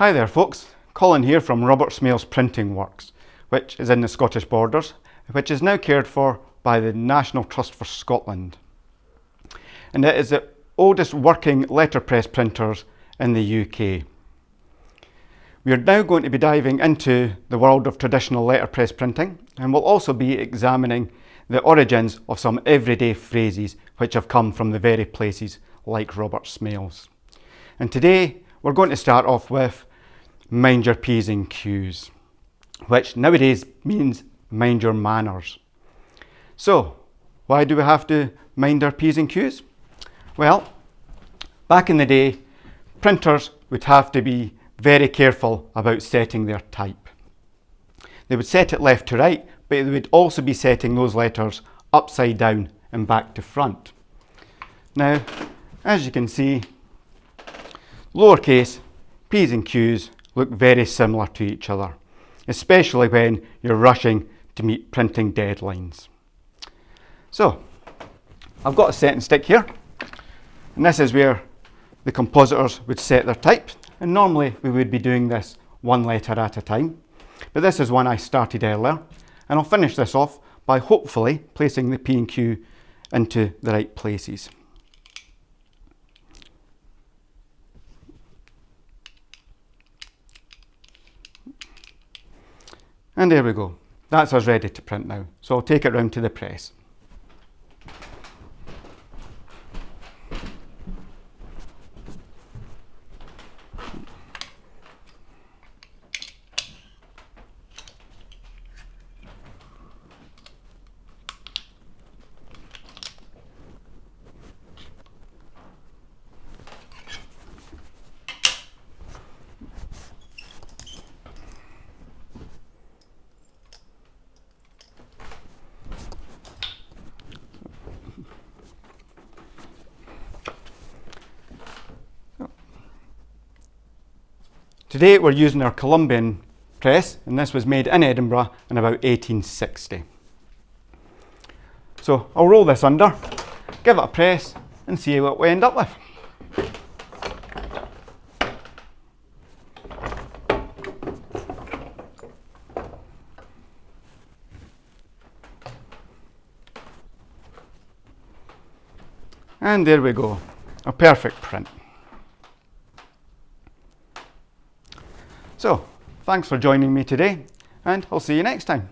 Hi there folks, Colin here from Robert Smail's Printing Works, which is in the Scottish Borders, which is now cared for by the National Trust for Scotland. And it is the oldest working letterpress printers in the UK. We are now going to be diving into the world of traditional letterpress printing, and we'll also be examining the origins of some everyday phrases which have come from the very places like Robert Smail's. And today we're going to start off with mind your P's and Q's, which nowadays means mind your manners. So, why do we have to mind our P's and Q's? Well, back in the day, printers would have to be very careful about setting their type. They would set it left to right, but they would also be setting those letters upside down and back to front. Now, as you can see, lowercase P's and Q's look very similar to each other, especially when you're rushing to meet printing deadlines. So, I've got a setting stick here, and this is where the compositors would set their type, and normally we would be doing this one letter at a time, but this is one I started earlier, and I'll finish this off by hopefully placing the P and Q into the right places. And there we go, that's us ready to print now. So I'll take it round to the press. Today we're using our Columbian press, and this was made in Edinburgh in about 1860. So I'll roll this under, give it a press and see what we end up with. And there we go, a perfect print. So, thanks for joining me today, and I'll see you next time.